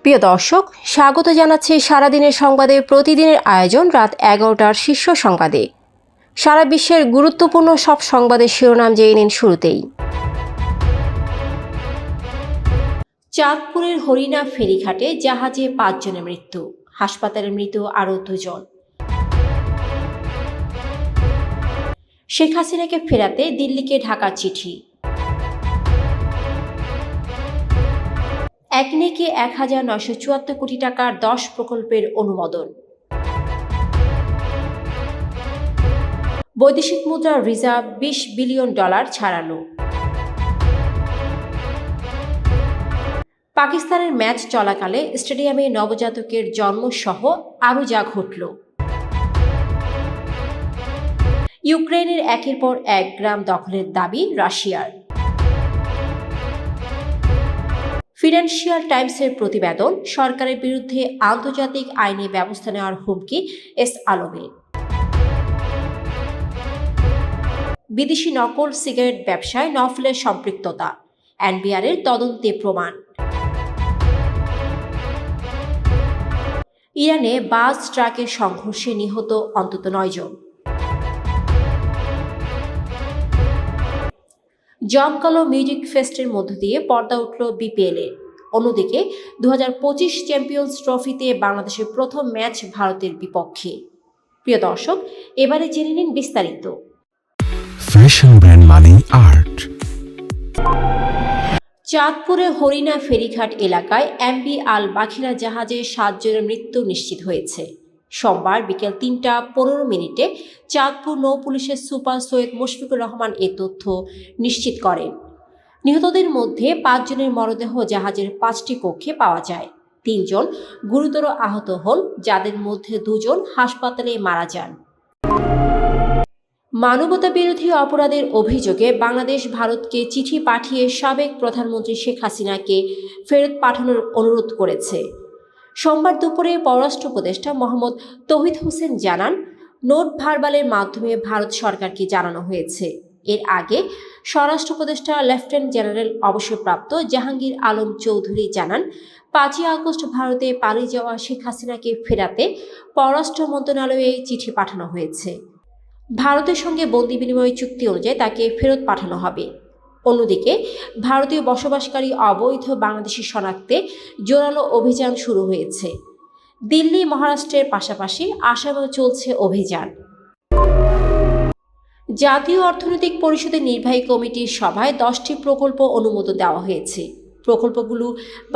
প্রিয় দর্শক, স্বাগত জানাচ্ছি সারাদিনের সংবাদে প্রতিদিনের আয়োজন রাত 11টার শীর্ষ সংবাদে। সারা বিশ্বের গুরুত্বপূর্ণ সব সংবাদের শিরোনাম জেনে নিন শুরুতেই। চাঁদপুরের হরিণা ফেরিঘাটে জাহাজে 5 জনের মৃত্যু, হাসপাতালে মৃত আরও 2 জন। শেখ হাসিনাকে ফেরাতে দিল্লিকে ঢাকার চিঠি। একনেকে 1974 কোটি টাকার 10 প্রকল্পের অনুমোদন। বৈদেশিক মুদ্রার রিজার্ভ $20 বিলিয়ন ছাড়ানো। পাকিস্তানের ম্যাচ চলাকালে স্টেডিয়ামে নবজাতকের জন্মসহ আরও যা ঘটল। ইউক্রেনের একের পর এক গ্রাম দখলের দাবি রাশিয়ার। ফিনান্সিয়াল টাইমসের প্রতিবেদন, সরকারের বিরুদ্ধে আন্তর্জাতিক আইনি ব্যবস্থা নেওয়ার হুমকি এস আলমের। বিদেশি নকল সিগারেট ব্যবসায় নফলের সম্পৃক্ততা, এনবিআরের তদন্তে প্রমাণ। ইরানে বাস ট্রাকের সংঘর্ষে নিহত অন্তত 9 জন। জমকালো মিউজিক ফেস্টের মধ্য দিয়ে পর্দা উঠল বিপিএল-এর। অন্যদিকে 2025 চ্যাম্পিয়ন্স ট্রফিতে বাংলাদেশের প্রথম ম্যাচ ভারতের বিপক্ষে। প্রিয় দর্শক, এবারে জেনে নিন বিস্তারিত। ফ্যাশন ব্র্যান্ড মানে আর্ট। চাঁদপুরের হরিণা ফেরিঘাট এলাকায় এমবি আল বাখিরা জাহাজে 7 জনের মৃত্যু নিশ্চিত হয়েছে। সোমবার বিকেল 3টা 15 চাঁদপুর নৌ পুলিশের সুপার সৈয়দ মুশফিকুর রহমান এ তথ্য নিশ্চিত করেন। নিহতদের মধ্যে 5 জনের মরদেহ জাহাজের 5টি কক্ষে পাওয়া যায়। 3 জন গুরুতর আহত হন, যাদের মধ্যে 2 জন হাসপাতালে মারা যান। মানবতা বিরোধী অপরাধের অভিযোগে বাংলাদেশ ভারতকে চিঠি পাঠিয়ে সাবেক প্রধানমন্ত্রী শেখ হাসিনাকে ফেরত পাঠানোর অনুরোধ করেছে। সোমবার দুপুরে পররাষ্ট্র উপদেষ্টা মোহাম্মদ তৌহিদ হোসেন জানান, নোট ভার্বালের মাধ্যমে ভারত সরকারকে জানানো হয়েছে। এর আগে স্বরাষ্ট্র উপদেষ্টা লেফটেন্যান্ট জেনারেল অবসরপ্রাপ্ত জাহাঙ্গীর আলম চৌধুরী জানান, 5ই আগস্ট ভারতে পালিয়ে যাওয়া শেখ হাসিনাকে ফেরাতে পররাষ্ট্র মন্ত্রণালয়ে চিঠি পাঠানো হয়েছে। ভারতের সঙ্গে বন্দি বিনিময় চুক্তি অনুযায়ী তাকে ফেরত পাঠানো হবে। অন্যদিকে ভারতীয় বসবাসকারী অবৈধ বাংলাদেশি শনাক্তে জোরালো অভিযান শুরু হয়েছে। দিল্লি, মহারাষ্ট্রের পাশাপাশি আসামেও চলছে অভিযান। জাতীয় অর্থনৈতিক পরিষদের নির্বাহী কমিটির সভায় 10টি প্রকল্প অনুমোদন দেওয়া হয়েছে। প্রকল্পগুলো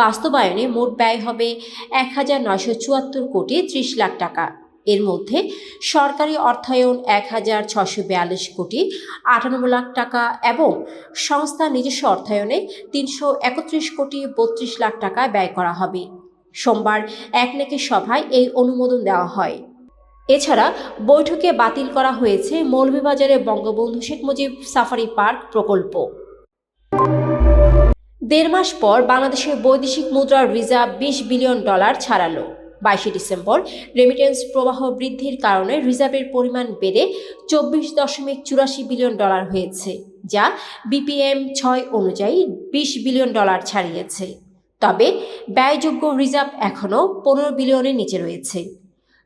বাস্তবায়নে মোট ব্যয় হবে 1974 কোটি 30 লাখ টাকা। এর মধ্যে সরকারি অর্থায়ন 1642 কোটি 98 লাখ টাকা এবং সংস্থা নিজস্ব অর্থায়নে 331 কোটি 32 লাখ টাকা ব্যয় করা হবে। সোমবার একনেকের সভায় এই অনুমোদন দেওয়া হয়। এছাড়া বৈঠকে বাতিল করা হয়েছে মৌলভীবাজারে বঙ্গবন্ধু শেখ মুজিব সাফারি পার্ক প্রকল্প। 1.5 মাস পর বাংলাদেশের বৈদেশিক মুদ্রার রিজার্ভ $20 বিলিয়ন ছাড়ালো। 22 ডিসেম্বর রেমিটেন্স প্রবাহ বৃদ্ধির কারণে রিজার্ভের পরিমাণ বেড়ে $24.84 বিলিয়ন হয়েছে, যা BPM-6 অনুযায়ী $20 বিলিয়ন ছাড়িয়েছে। তবে ব্যয়যোগ্য রিজার্ভ এখনও 15 বিলিয়নের নিচে রয়েছে।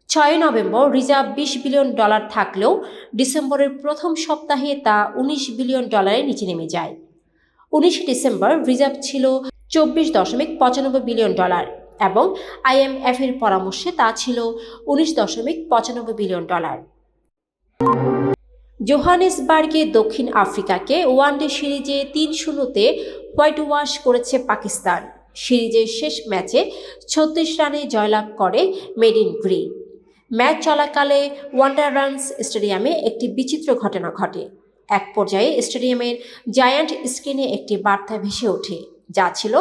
6 নভেম্বর রিজার্ভ $20 বিলিয়ন থাকলেও ডিসেম্বরের প্রথম সপ্তাহে তা $19 বিলিয়ন নিচে নেমে যায়। 19 ডিসেম্বর রিজার্ভ ছিল $24.95 বিলিয়ন এবং IMF-এর পরামর্শে তা ছিল $19.95 বিলিয়ন। জোহানেসবার্গে দক্ষিণ আফ্রিকাকে ওয়ানডে সিরিজে 3-0 হোয়াইট ওয়াশ করেছে পাকিস্তান। সিরিজের শেষ ম্যাচে 36 রানে জয়লাভ করে মেড ইন গ্রিন। ম্যাচ চলাকালে ওয়ান্ডারলান্ডস স্টেডিয়ামে একটি বিচিত্র ঘটনা ঘটে। এক পর্যায়ে স্টেডিয়ামের জায়ান্ট স্ক্রিনে একটি বার্তা ভেসে ওঠে, যা ছিল,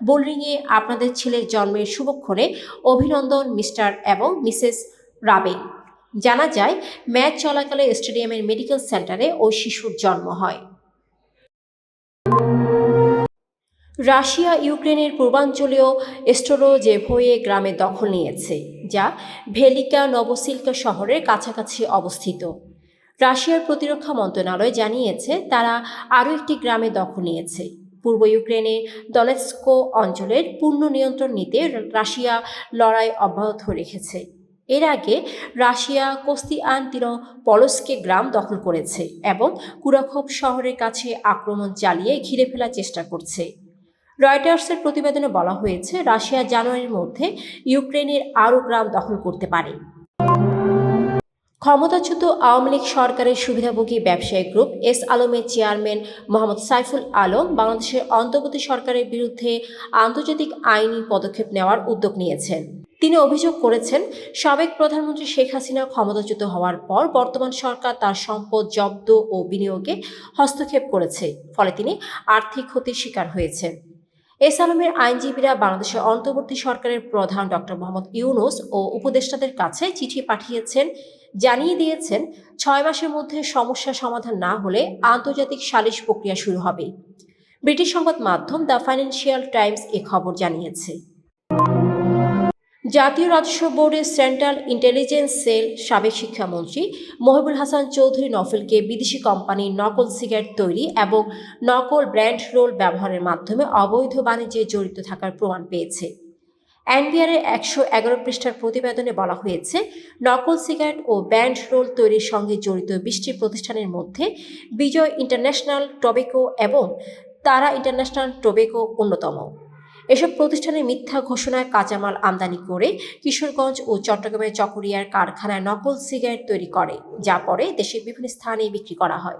বোলিংয়ে আপনাদের ছেলের জন্মের শুভক্ষণে অভিনন্দন মিস্টার এবং মিসেস রাবে। জানা যায়, ম্যাচ চলাকালে স্টেডিয়ামের মেডিকেল সেন্টারে ওই শিশুর জন্ম হয়। রাশিয়া ইউক্রেনের পূর্বাঞ্চলীয় স্টোরোজেভোয়ে গ্রামে দখল নিয়েছে, যা ভেলিকা নভোসিল্ক শহরের কাছাকাছি অবস্থিত। রাশিয়ার প্রতিরক্ষা মন্ত্রণালয় জানিয়েছে তারা আরও একটি গ্রামে দখল নিয়েছে। পূর্ব ইউক্রেনের দনেৎস্ক অঞ্চলের পূর্ণ নিয়ন্ত্রণ নিতে রাশিয়া লড়াই অব্যাহত রেখেছে। এর আগে রাশিয়া কোস্তিয়ানতিনোপলস্কে গ্রাম দখল করেছে এবং কুরাখোভ শহরের কাছে আক্রমণ চালিয়ে ঘিরে ফেলার চেষ্টা করছে। রয়টার্সের প্রতিবেদনে বলা হয়েছে, রাশিয়া জানুয়ারির মধ্যে ইউক্রেনের আরও গ্রাম দখল করতে পারে। ক্ষমতাচ্যুত আওয়ামী লীগ সরকারের সুবিধাভোগী ব্যবসায়ী গ্রুপ এস আলমের চেয়ারম্যান মোহাম্মদ সাইফুল আলম বাংলাদেশের অন্তর্বর্তী সরকারের বিরুদ্ধে আন্তর্জাতিক আইনি পদক্ষেপ নেওয়ার উদ্যোগ নিয়েছেন। তিনি অভিযোগ করেছেন, সাবেক প্রধানমন্ত্রী শেখ হাসিনা ক্ষমতাচ্যুত হওয়ার পর বর্তমান সরকার তার সম্পদ জব্দ ও বিনিয়োগে হস্তক্ষেপ করেছে, ফলে তিনি আর্থিক ক্ষতির শিকার হয়েছেন। এস আলমের আইনজীবীরা বাংলাদেশের অন্তর্বর্তী সরকারের প্রধান ডক্টর মোহাম্মদ ইউনূস ও উপদেষ্টাদের কাছে চিঠি পাঠিয়েছেন, জানিয়ে দিয়েছেন 6 মাসের মধ্যে সমস্যা সমাধান না হলে আন্তর্জাতিক সালিশ প্রক্রিয়া শুরু হবে। ব্রিটিশ সংবাদ মাধ্যম দ্য ফাইন্যান্সিয়াল টাইমস এ খবর জানিয়েছে। জাতীয় রাজস্ব বোর্ডের সেন্ট্রাল ইন্টেলিজেন্স সেল সাবেক শিক্ষামন্ত্রী মহিবুল হাসান চৌধুরী নফেলকে বিদেশি কোম্পানির নকল সিগারেট তৈরি এবং নকল ব্র্যান্ড রোল ব্যবহারের মাধ্যমে অবৈধ বাণিজ্যে জড়িত থাকার প্রমাণ পেয়েছে। এনবিআরের 111 পৃষ্ঠার প্রতিবেদনে বলা হয়েছে, নকল সিগারেট ও ব্র্যান্ড রোল তৈরির সঙ্গে জড়িত 20টি প্রতিষ্ঠানের মধ্যে বিজয় ইন্টারন্যাশনাল টোবেকো এবং তারা ইন্টারন্যাশনাল টোবেকো অন্যতম। এসব প্রতিষ্ঠানের মিথ্যা ঘোষণায় কাঁচামাল আমদানি করে কিশোরগঞ্জ ও চট্টগ্রামের চকরিয়ার কারখানায় নকল সিগারেট তৈরি করে, যা পরে দেশের বিভিন্ন স্থানে বিক্রি করা হয়।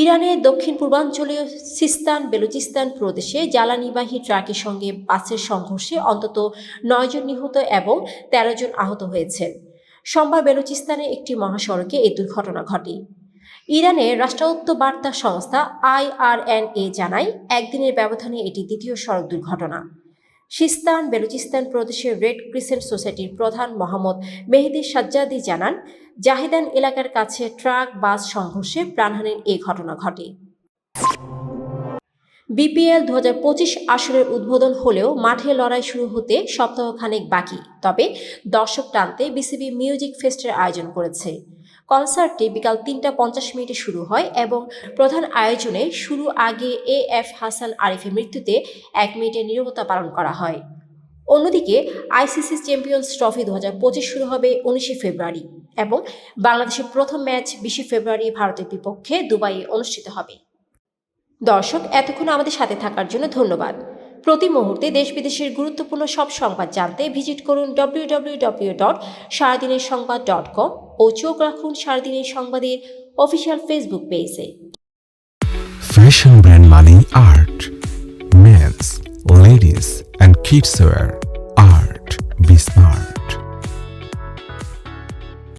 ইরানের দক্ষিণ পূর্বাঞ্চলীয় সিস্তান বেলুচিস্তান প্রদেশে জ্বালানিবাহী ট্রাকের সঙ্গে বাসের সংঘর্ষে অন্তত 9 জন নিহত এবং 13 জন আহত হয়েছেন। সোমবার বেলুচিস্তানের একটি মহাসড়কে এই দুর্ঘটনা ঘটে। ইরানের রাষ্ট্রায়ত্ত বার্তা সংস্থা IRNA জানায়, একদিনের ব্যবধানে এটি দ্বিতীয় সড়ক দুর্ঘটনা। সিস্তান বেলুচিস্তান প্রদেশের রেড ক্রিসেন্ট সোসাইটির প্রধান মোহাম্মদ মেহেদি সাজ্জাদি জানান, জাহিদান এলাকার কাছে ট্রাক বাস সংঘর্ষে প্রাণহানির এই ঘটনা ঘটে। বিপিএল 2025 আসরের উদ্বোধন হলেও মাঠে লড়াই শুরু হতে সপ্তাহখানেক বাকি, তবে দর্শক টানতে বিসিবি মিউজিক ফেস্টের আয়োজন করেছে। কনসার্টটি বিকাল 3টা 50 মিনিটে শুরু হয় এবং প্রধান আয়োজনে শুরু আগে AF হাসান আরিফের মৃত্যুতে 1 মিনিটের নীরবতা পালন করা হয়। অন্যদিকে আইসিসি চ্যাম্পিয়ন্স ট্রফি 2025 শুরু হবে 19 ফেব্রুয়ারি এবং বাংলাদেশের প্রথম ম্যাচ 20 ফেব্রুয়ারি ভারতের বিপক্ষে দুবাইয়ে অনুষ্ঠিত হবে। দর্শক, এতক্ষণ আমাদের সাথে থাকার জন্য ধন্যবাদ। প্রতি মুহূর্তে দেশ বিদেশের গুরুত্বপূর্ণ সব সংবাদ জানতে ভিজিট করুন www.সারাদিনেরসংবাদ.com ও চোখ রাখুন সারাদিনের সংবাদের অফিসিয়াল ফেসবুক পেজে। Fashion brand money art. Men's, ladies and kids wear art.